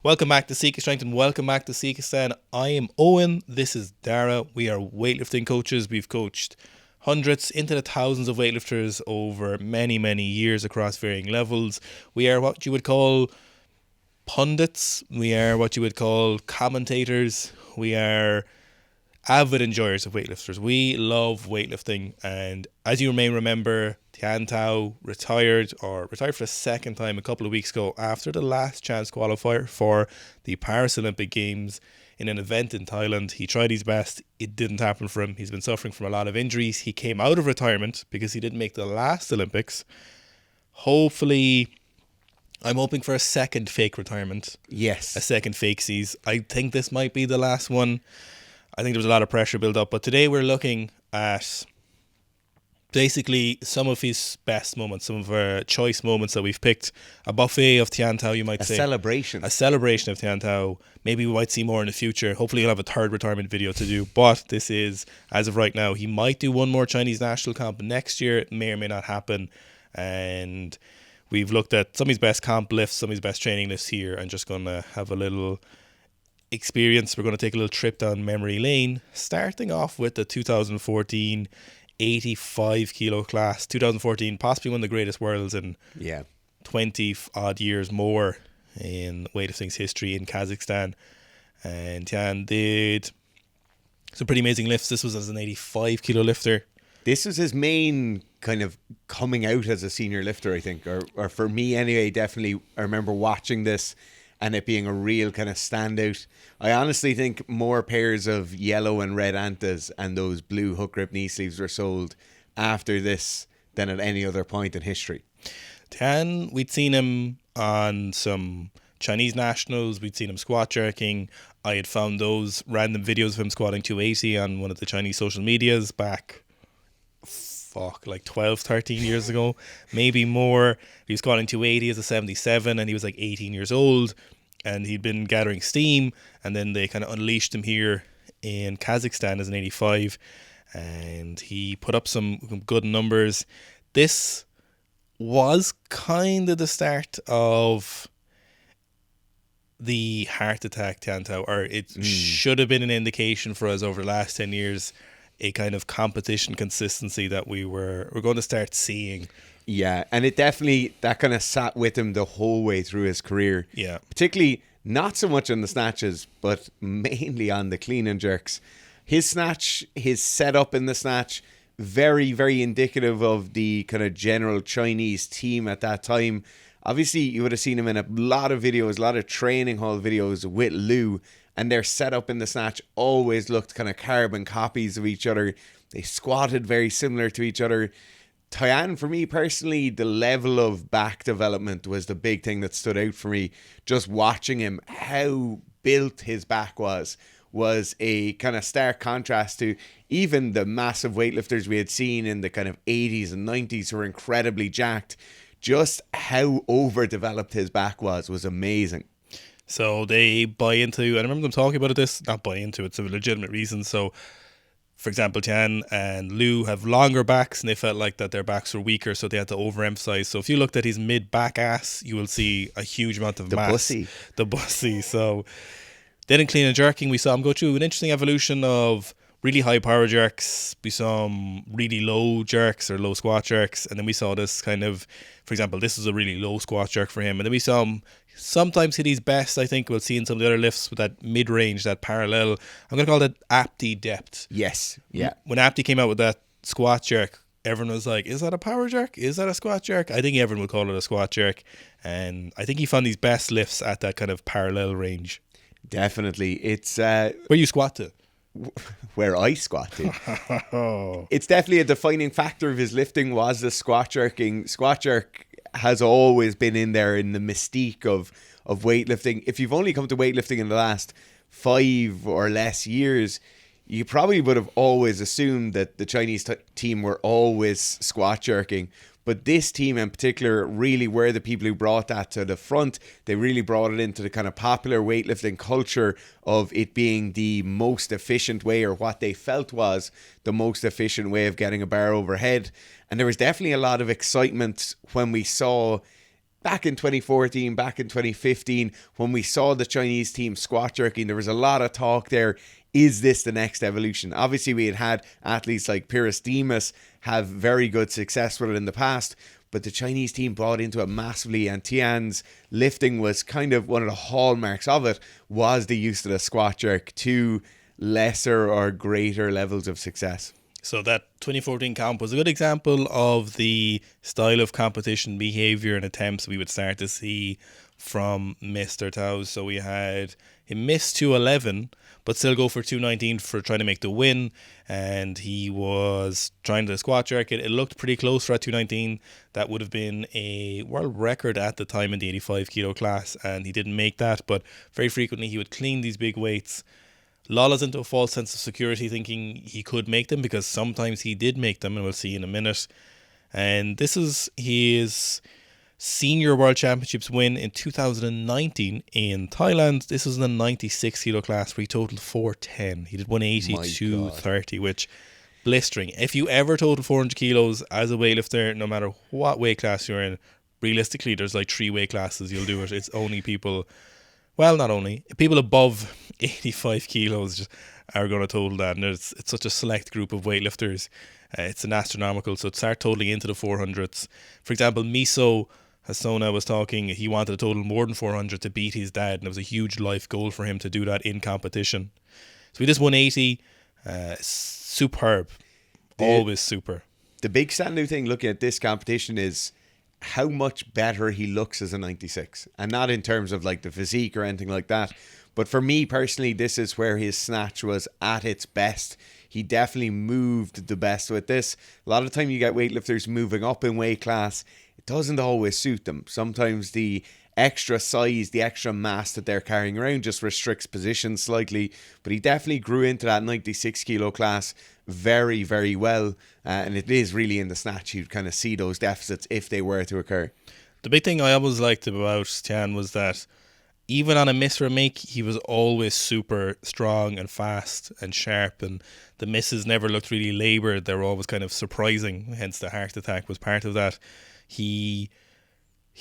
Welcome back to Sika Strength and welcome back to Kazakhstan. I am Owen. This is Dara. We are weightlifting coaches. We've coached hundreds into the thousands of weightlifters over many years across varying levels. We are what you would call pundits. We are what you would call commentators. We are avid enjoyers of weightlifters. We love weightlifting, and as you may remember, Tian Tao retired for the second time a couple of weeks ago after the last chance qualifier for the Paris Olympic Games in an event in Thailand. He tried his best. It didn't happen for him. He's been suffering from a lot of injuries. He came out of retirement because he didn't make the last Olympics. Hopefully, I'm hoping for a second fake retirement. Yes. A second fake seas. I think this might be the last one. I think there was a lot of pressure built up. But today we're looking at basically some of his best moments, some of our choice moments that we've picked. A buffet of Tian Tao, you might say. A celebration of Tian Tao. Maybe we might see more in the future. Hopefully he'll have a third retirement video to do. But this is, as of right now, he might do one more Chinese national comp next year. It may or may not happen. And we've looked at some of his best comp lifts, some of his best training lifts here, and just going to have a little experience. We're going to take a little trip down memory lane, starting off with the 2014 85 kilo class. 2014, possibly one of the greatest worlds in 20 odd years more in weightlifting's history in Kazakhstan. And Tian did some pretty amazing lifts. This was as an 85 kilo lifter. This was his main kind of coming out as a senior lifter, I think, or for me anyway. Definitely, I remember watching this and it being a real kind of standout. I honestly think more pairs of yellow and red Antas and those blue hook grip knee sleeves were sold after this than at any other point in history. Tian, we'd seen him on some Chinese nationals. We'd seen him squat jerking. I had found those random videos of him squatting 280 on one of the Chinese social medias back like 12, 13 years ago, maybe more. He was squatting 280 as a 77 and he was like 18 years old and he'd been gathering steam, and then they kind of unleashed him here in Kazakhstan as an 85 and he put up some good numbers. This was kind of the start of the heart attack Tian Tao, or it should have been an indication for us over the last 10 years, a kind of competition consistency that we're going to start seeing. Yeah, and it definitely, that kind of sat with him the whole way through his career. Yeah. Particularly, not so much on the snatches, but mainly on the clean and jerks. His snatch, his setup in the snatch, very indicative of the kind of general Chinese team at that time. Obviously, you would have seen him in a lot of videos, a lot of training hall videos with Liu, and their setup in the snatch always looked kind of carbon copies of each other. They squatted very similar to each other. Tian, for me personally, the level of back development was the big thing that stood out for me. Just watching him, how built his back was a kind of stark contrast to even the massive weightlifters we had seen in the kind of 80s and 90s who were incredibly jacked. Just how overdeveloped his back was amazing. So they buy into, and I remember them talking about this, not buy into, it's a legitimate reason. So, for example, Tian and Liu have longer backs and they felt like that their backs were weaker, so they had to overemphasize. So if you looked at his mid-back ass, you will see a huge amount of mass. The bussy. So then in clean and jerking, we saw him go through an interesting evolution of really high power jerks. We saw him really low jerks or low squat jerks. And then we saw this kind of, for example, this was a really low squat jerk for him. And then we saw him sometimes hit his best, I think we'll see in some of the other lifts with that mid-range, that parallel. I'm going to call that apti depth. Yes, yeah. When apti came out with that squat jerk, everyone was like, is that a power jerk? Is that a squat jerk? I think everyone would call it a squat jerk. And I think he found his best lifts at that kind of parallel range. Definitely. It's where you squat to. Where I squatted. It's definitely a defining factor of his lifting was the squat jerking. Squat jerk has always been in there in the mystique of weightlifting. If you've only come to weightlifting in the last 5 or less years, you probably would have always assumed that the Chinese team were always squat jerking. But this team in particular really were the people who brought that to the front. They really brought it into the kind of popular weightlifting culture of it being the most efficient way, or what they felt was the most efficient way of getting a bar overhead. And there was definitely a lot of excitement when we saw back in 2014, back in 2015, when we saw the Chinese team squat jerking, there was a lot of talk there. Is this the next evolution? Obviously, we had athletes like Pyrrhus Demas have very good success with it in the past, but the Chinese team bought into it massively, and Tian's lifting was kind of one of the hallmarks of it, was the use of the squat jerk to lesser or greater levels of success. So that 2014 camp was a good example of the style of competition behaviour and attempts we would start to see from Mr. Tao. So we had him miss 211, but still go for 219 for trying to make the win. And he was trying to squat jerk it. It looked pretty close for at 219. That would have been a world record at the time in the 85 kilo class. And he didn't make that, but very frequently he would clean these big weights, lull us into a false sense of security, thinking he could make them, because sometimes he did make them, and we'll see in a minute. And this is his senior world championships win in 2019 in Thailand. This was in the 96 kilo class where he totaled 410. He did 180 to 30, which blistering. If you ever total 400 kilos as a weightlifter, no matter what weight class you're in, realistically there's like 3 weight classes you'll do it. It's only people, well, not only people above 85 kilos just are going to total that, and it's such a select group of weightlifters. It's an astronomical, so start totaling into the 400s. For example, Miso Hasona was talking, he wanted to total more than 400 to beat his dad, and it was a huge life goal for him to do that in competition. So we did 180, superb, always super. The big standout thing looking at this competition is how much better he looks as a 96, and not in terms of like the physique or anything like that, but for me personally, this is where his snatch was at its best. He definitely moved the best with this. A lot of the time you get weightlifters moving up in weight class, it doesn't always suit them. Sometimes the extra size, the extra mass that they're carrying around just restricts position slightly, but he definitely grew into that 96 kilo class very, very well, and it is really in the snatch you'd kind of see those deficits if they were to occur. The big thing I always liked about Tian was that even on a miss or a make, he was always super strong and fast and sharp, and the misses never looked really laboured. They were always kind of surprising, hence the heart attack was part of that. He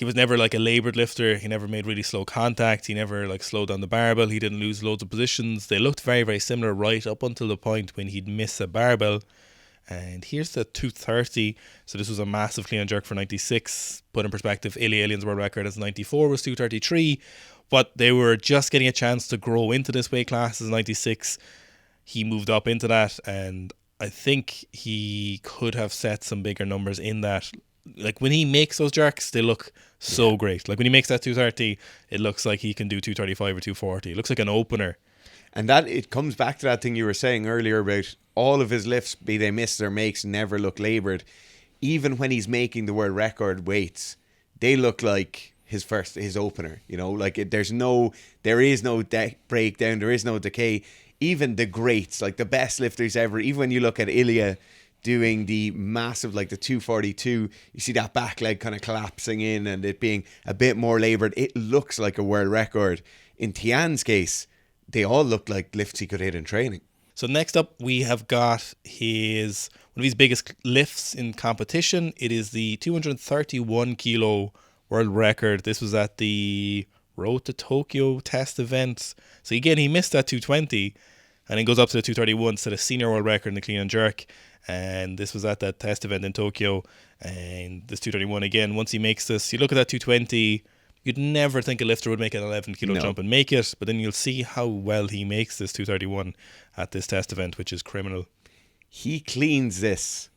was never like a laboured lifter. He never made really slow contact. He never like slowed down the barbell. He didn't lose loads of positions. They looked very, very similar right up until the point when he'd miss a barbell. And here's the 230. So this was a massive clean and jerk for 96. Put in perspective, Ilya Ilyan's world record as 94 was 233. But they were just getting a chance to grow into this weight class as 96. He moved up into that, and I think he could have set some bigger numbers in that. Like when he makes those jerks, they look so great. Like when he makes that 230, it looks like he can do 235 or 240. It looks like an opener. And that it comes back to that thing you were saying earlier about all of his lifts, be they misses or makes, never look laboured. Even when he's making the world record weights, they look like his opener. You know, like there is no breakdown, there is no decay. Even the greats, like the best lifters ever, even when you look at Ilya doing the massive, like the 242, you see that back leg kind of collapsing in and it being a bit more laboured. It looks like a world record. In Tian's case, they all look like lifts he could hit in training. So next up, we have got one of his biggest lifts in competition. It is the 231 kilo world record. This was at the Road to Tokyo test event. So again, he missed that 220 and then goes up to the 231, set a senior world record in the clean and jerk. And this was at that test event in Tokyo. And this 231 again, once he makes this, you look at that 220, you'd never think a lifter would make an 11 kilo jump and make it, but then you'll see how well he makes this 231 at this test event, which is criminal. He cleans this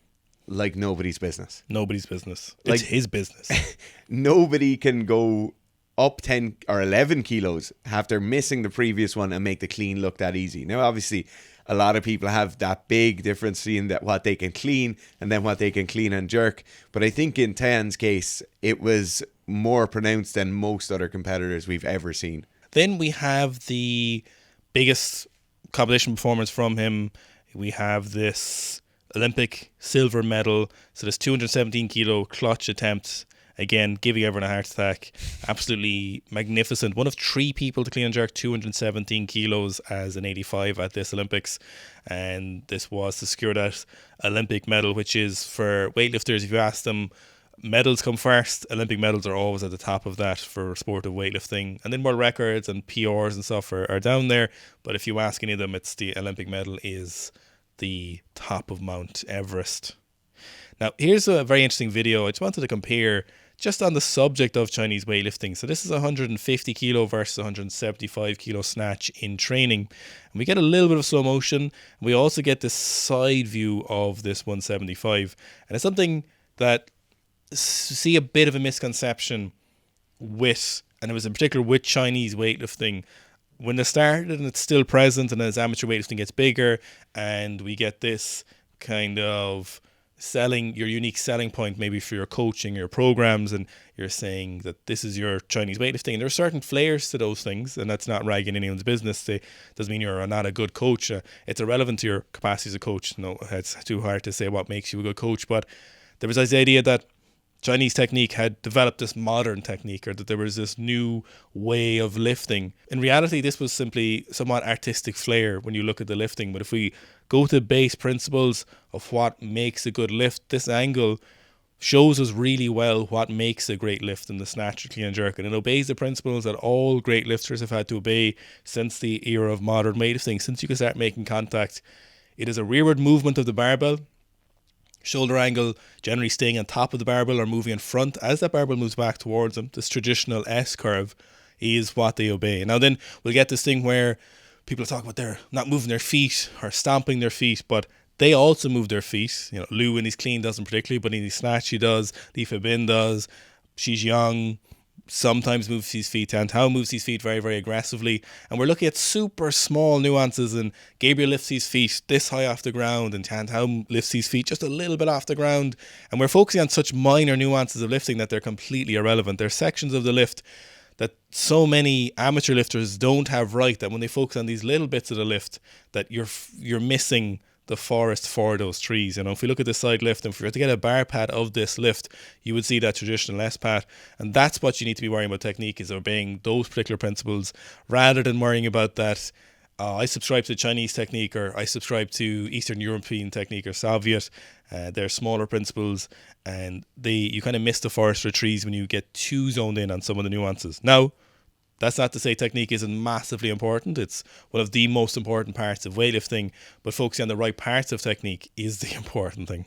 like nobody's business. Nobody's business. It's his business. Nobody can go up 10 or 11 kilos after missing the previous one and make the clean look that easy. Now, obviously, a lot of people have that big difference in that what they can clean and then what they can clean and jerk. But I think in Tian's case, it was more pronounced than most other competitors we've ever seen. Then we have the biggest competition performance from him. We have this Olympic silver medal. So this 217 kilo clutch attempt. Again, giving everyone a heart attack. Absolutely magnificent. One of 3 people to clean and jerk 217 kilos as an 85 at this Olympics. And this was to secure that Olympic medal, which is for weightlifters, if you ask them, Medals come first. Olympic medals are always at the top of that for sport of weightlifting. And then world records and PRs and stuff are down there. But if you ask any of them, it's the Olympic medal is the top of Mount Everest. Now, here's a very interesting video. I just wanted to compare just on the subject of Chinese weightlifting. So this is 150 kilo versus 175 kilo snatch in training. And we get a little bit of slow motion. We also get this side view of this 175. And it's something that see a bit of a misconception with, and it was in particular with Chinese weightlifting. When it started and it's still present, and as amateur weightlifting gets bigger and we get this kind of selling, your unique selling point maybe for your coaching, your programs, and you're saying that this is your Chinese weightlifting. And there are certain flares to those things, and that's not ragging anyone's business. It doesn't mean you're not a good coach. It's irrelevant to your capacity as a coach. No, it's too hard to say what makes you a good coach. But there was this idea that Chinese technique had developed this modern technique, or that there was this new way of lifting. In reality, this was simply somewhat artistic flair when you look at the lifting. But if we go to base principles of what makes a good lift, this angle shows us really well what makes a great lift in the snatch, clean and jerk. And it obeys the principles that all great lifters have had to obey since the era of modern weightlifting, since you can start making contact. It is a rearward movement of the barbell. Shoulder angle generally staying on top of the barbell or moving in front as that barbell moves back towards them. This traditional S curve is what they obey. Now then we'll get this thing where people talk about they're not moving their feet or stomping their feet, but they also move their feet. You know, Liu in his clean doesn't particularly, but in his snatch he does. Li Febin does. Shi Jiang sometimes moves his feet. Tian Tao moves his feet very, very aggressively. And we're looking at super small nuances. And Gabriel lifts his feet this high off the ground, and Tian Tao lifts his feet just a little bit off the ground. And we're focusing on such minor nuances of lifting that they're completely irrelevant. They're sections of the lift that so many amateur lifters don't have right, that when they focus on these little bits of the lift, that you're missing the forest for those trees. You know, if we look at the side lift, and if we were to get a bar pad of this lift, you would see that traditional S pad, and that's what you need to be worrying about. Technique is obeying those particular principles rather than worrying about that. I subscribe to Chinese technique, or I subscribe to Eastern European technique, or Soviet. They're smaller principles, and you kind of miss the forest for trees when you get too zoned in on some of the nuances. Now, that's not to say technique isn't massively important. It's one of the most important parts of weightlifting, but focusing on the right parts of technique is the important thing.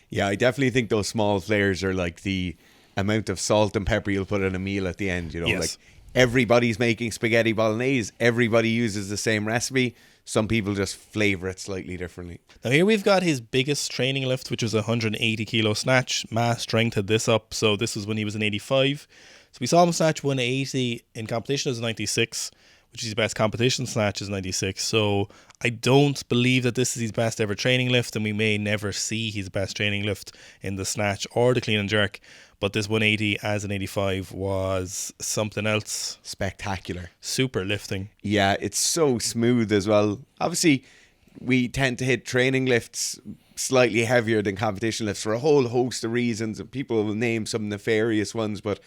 Yeah, I definitely think those small flares are like the amount of salt and pepper you'll put in a meal at the end. You know, Yes. like everybody's making spaghetti bolognese. Everybody uses the same recipe. Some people just flavor it slightly differently. Now here we've got his biggest training lift, which was 180 kilo snatch. Mass strength had this up, so this was when he was in 85. So we saw him snatch 180 in competition as 96, which is his best competition snatch is 96. So I don't believe that this is his best ever training lift, and we may never see his best training lift in the snatch or the clean and jerk. But this 180 as an 85 was something else. Spectacular. Super lifting. Yeah, it's so smooth as well. Obviously, we tend to hit training lifts slightly heavier than competition lifts for a whole host of reasons, and people will name some nefarious ones, but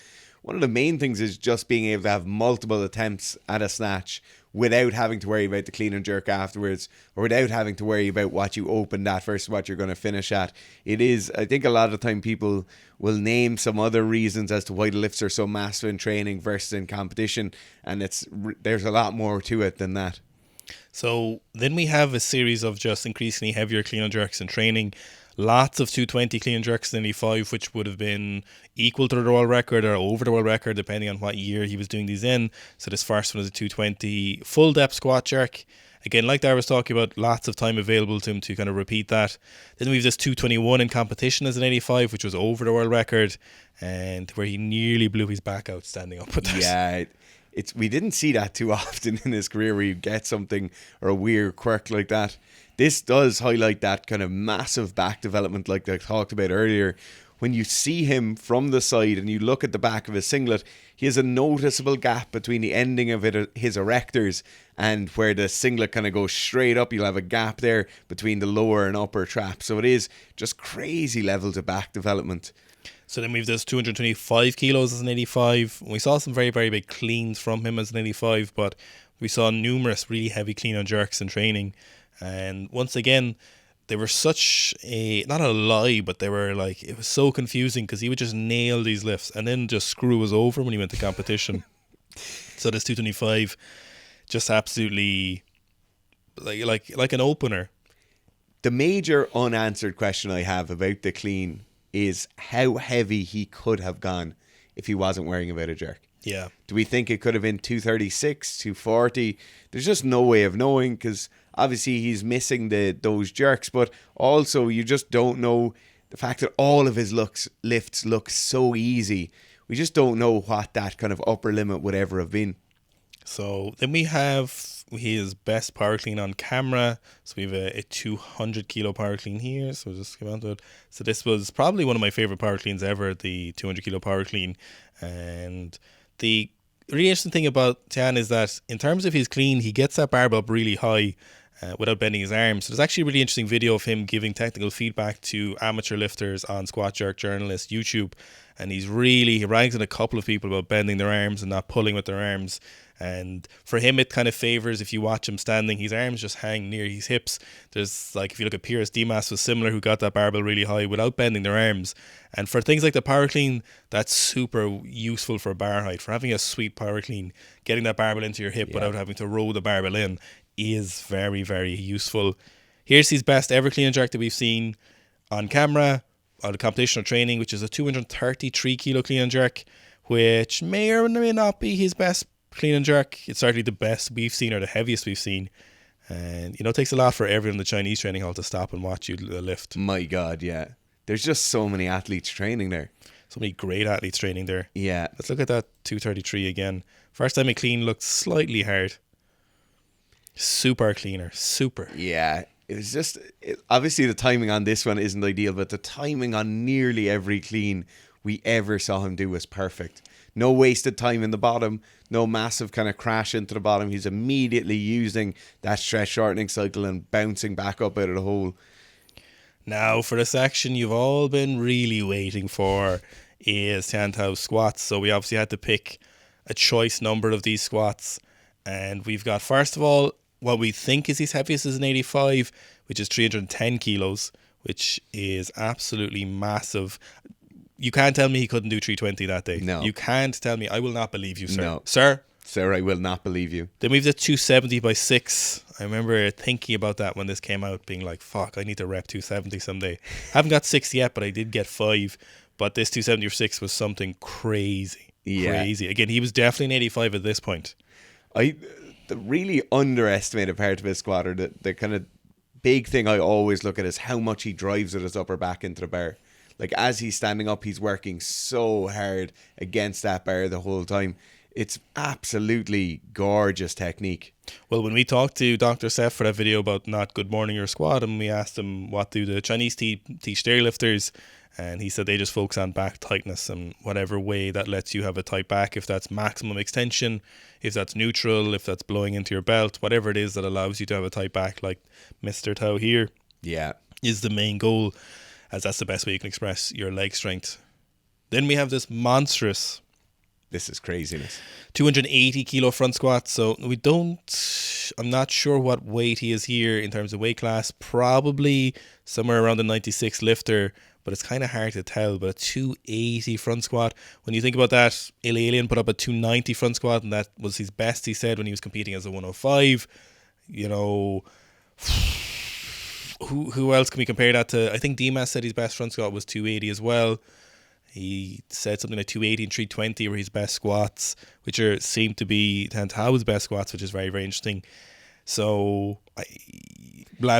one of the main things is just being able to have multiple attempts at a snatch without having to worry about the clean and jerk afterwards, or without having to worry about what you opened at versus what you're going to finish at. It is, I think a lot of the time people will name some other reasons as to why the lifts are so massive in training versus in competition, and there's a lot more to it than that. So then we have a series of just increasingly heavier clean and jerks in training. Lots of 220 clean and jerks in 85, which would have been equal to the world record or over the world record, depending on what year he was doing these in. So this first one is a 220 full depth squat jerk. Again, like Dara was talking about, lots of time available to him to kind of repeat that. Then we have this 221 in competition as an 85, which was over the world record, and where he nearly blew his back out standing up with that. Yeah, we didn't see that too often in his career, where you get something or a weird quirk like that. This does highlight that kind of massive back development like I talked about earlier. When you see him from the side and you look at the back of his singlet, he has a noticeable gap between the ending of his erectors and where the singlet kind of goes straight up. You'll have a gap there between the lower and upper trap. So it is just crazy levels of back development. So then we have this 225 kilos as an 85. We saw some very, very big cleans from him as an 85, but we saw numerous really heavy clean and jerks in training. And once again, they were such a, not a lie, but they were like, it was so confusing because he would just nail these lifts and then just screw us over when he went to competition. So this 225, just absolutely like an opener. The major unanswered question I have about the clean is how heavy he could have gone if he wasn't wearing a bit of jerk. Yeah. Do we think it could have been 236, 240? There's just no way of knowing because obviously he's missing those jerks, but also you just don't know the fact that all of his lifts look so easy. We just don't know what that kind of upper limit would ever have been. So then we have his best power clean on camera. So we have a 200 kilo power clean here. So just come on to it. So this was probably one of my favorite power cleans ever, the 200 kilo power clean. And the really interesting thing about Tian is that in terms of his clean, he gets that barbell up really high without bending his arms. So there's actually a really interesting video of him giving technical feedback to amateur lifters on Squat Jerk Journalist YouTube. And he ranks in a couple of people about bending their arms and not pulling with their arms. And for him, it kind of favors, if you watch him standing, his arms just hang near his hips. There's like, if you look at Pierce, Dimas was similar, who got that barbell really high without bending their arms. And for things like the power clean, that's super useful for bar height. For having a sweet power clean, getting that barbell into your hip without having to roll the barbell in is very, very useful. Here's his best ever clean and jerk that we've seen on camera, on the competitional training, which is a 233 kilo clean and jerk, which may or may not be his best clean and jerk. It's certainly the best we've seen or the heaviest we've seen. And, it takes a lot for everyone in the Chinese training hall to stop and watch you lift. My God, yeah. There's just so many athletes training there. So many great athletes training there. Yeah. Let's look at that 233 again. First time a clean looked slightly hard. Super cleaner. Super. Yeah. It was just, obviously the timing on this one isn't ideal, but the timing on nearly every clean we ever saw him do was perfect. No wasted time in the bottom, no massive kind of crash into the bottom. He's immediately using that stress shortening cycle and bouncing back up out of the hole. Now for the section you've all been really waiting for is Tian Tao squats. So we obviously had to pick a choice number of these squats. And we've got, first of all, what we think is his heaviest is an 85, which is 310 kilos, which is absolutely massive. You can't tell me he couldn't do 320 that day. No. You can't tell me. I will not believe you, sir. No. Sir? Sir, I will not believe you. Then we've the 270 by 6. I remember thinking about that when this came out, being like, fuck, I need to rep 270 someday. Haven't got 6 yet, but I did get 5. But this 270 or 6 was something crazy. Yeah. Crazy. Again, he was definitely an 85 at this point. The really underestimated part of his squat, or the kind of big thing I always look at, is how much he drives with his upper back into the bar. Like, as he's standing up, he's working so hard against that bar the whole time. It's absolutely gorgeous technique. Well, when we talked to Dr. Seth for that video about not good morning your squat, and we asked him what do the Chinese teach their lifters, and he said they just focus on back tightness and whatever way that lets you have a tight back, if that's maximum extension, if that's neutral, if that's blowing into your belt, whatever it is that allows you to have a tight back, like Mr. Tao here, is the main goal, as that's the best way you can express your leg strength. Then we have this monstrous, this is craziness, 280 kilo front squat. So I'm not sure what weight he is here in terms of weight class, probably somewhere around the 96 lifter, but it's kind of hard to tell. But a 280 front squat, when you think about that, Alien put up a 290 front squat, and that was his best, he said, when he was competing as a 105. Who else can we compare that to? I think Dimas said his best front squat was 280 as well. He said something like 280 and 320 were his best squats, which seem to be Tian Tao's best squats, which is very, very interesting. So,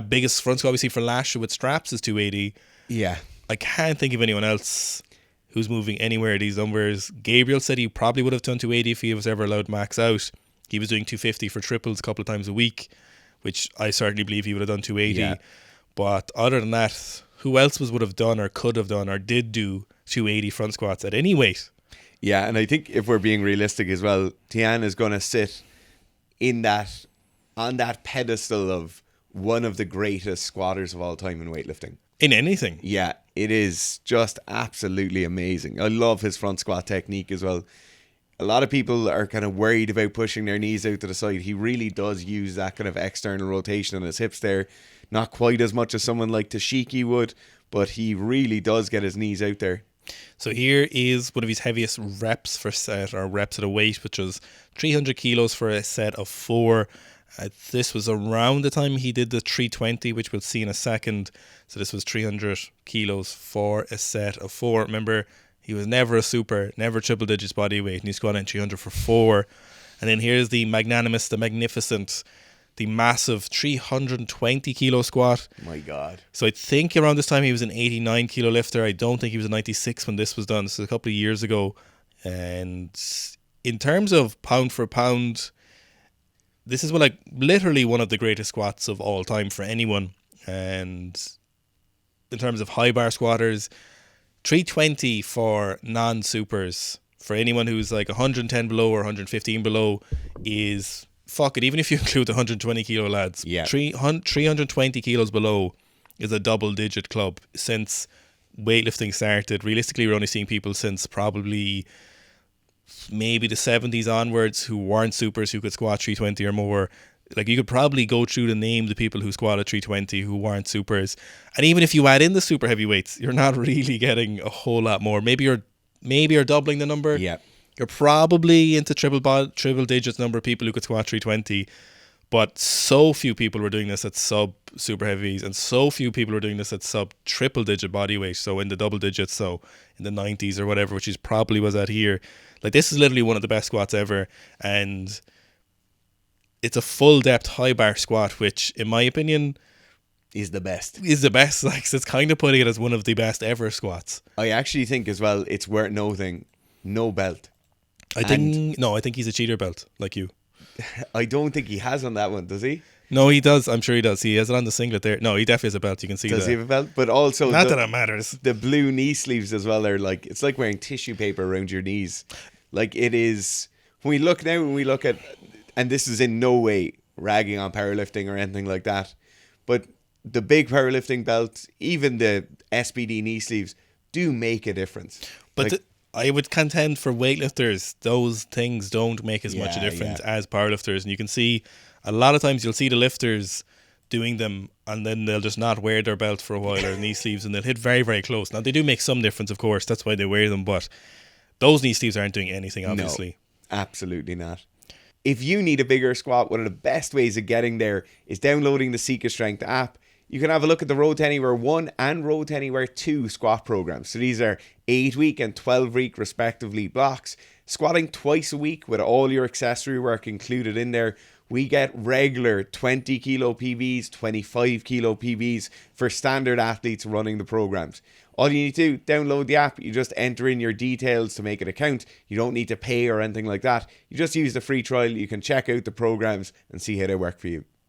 biggest front squat obviously for Lasher with straps is 280. Yeah. I can't think of anyone else who's moving anywhere these numbers. Gabriel said he probably would have done 280 if he was ever allowed max out. He was doing 250 for triples a couple of times a week, which I certainly believe he would have done 280. Yeah. But other than that, who else would have done or could have done or did do 280 front squats at any weight? Yeah, and I think if we're being realistic as well, Tian is going to sit on that pedestal of one of the greatest squatters of all time in weightlifting. In anything. Yeah, it is just absolutely amazing. I love his front squat technique as well. A lot of people are kind of worried about pushing their knees out to the side. He really does use that kind of external rotation on his hips there. Not quite as much as someone like Tashiki would, but he really does get his knees out there. So here is one of his heaviest reps for set, or reps at a weight, which was 300 kilos for a set of 4. This was around the time he did the 320, which we'll see in a second. So this was 300 kilos for a set of 4. Remember, he was never a super, never triple digits body weight, and he squatted in 300 for 4. And then here's the magnanimous, the magnificent, the massive 320 kilo squat. My God. So I think around this time he was an 89 kilo lifter. I don't think he was a 96 when this was done. This is a couple of years ago. And in terms of pound for pound, this is literally one of the greatest squats of all time for anyone. And in terms of high bar squatters, 320 for non-supers, for anyone who's like 110 below or 115 below, is... fuck it, even if you include the 120 kilo lads, 320 kilos below is a double digit club. Since weightlifting started, realistically we're only seeing people since probably maybe the 70s onwards who weren't supers who could squat 320 or more. Like, you could probably go through to name the people who squatted 320 who weren't supers. And even if you add in the super heavyweights, you're not really getting a whole lot more. Maybe you're doubling the number. Yeah. You're probably into triple digits number of people who could squat 320, but so few people were doing this at sub super heavies, and so few people were doing this at sub triple digit body weight, so in the double digits, so in the 90s or whatever, which is probably was at here. Like, this is literally one of the best squats ever, and it's a full depth high bar squat, which in my opinion is the best. Like, so it's kind of putting it as one of the best ever squats. I actually think as well it's worth noting, no belt. I think he's a cheater belt, like you. I don't think he has on that one, does he? No, he does. I'm sure he does. He has it on the singlet there. No, he definitely has a belt. You can see that. Does he have a belt? But also... Not that it matters. The blue knee sleeves as well are like... It's like wearing tissue paper around your knees. Like, it is... When we look at... And this is in no way ragging on powerlifting or anything like that. But the big powerlifting belts, even the SBD knee sleeves, do make a difference. But... I would contend for weightlifters, those things don't make as much a difference as powerlifters. And you can see a lot of times you'll see the lifters doing them and then they'll just not wear their belt for a while or knee sleeves, and they'll hit very, very close. Now, they do make some difference, of course. That's why they wear them. But those knee sleeves aren't doing anything, obviously. No, absolutely not. If you need a bigger squat, one of the best ways of getting there is downloading the Sika Strength app. You can have a look at the Road to Anywhere 1 and Road to Anywhere 2 squat programs. So these are 8-week and 12-week respectively blocks. Squatting twice a week with all your accessory work included in there. We get regular 20 kilo PBs, 25 kilo PBs for standard athletes running the programs. All you need to do, download the app. You just enter in your details to make it count. You don't need to pay or anything like that. You just use the free trial. You can check out the programs and see how they work for you.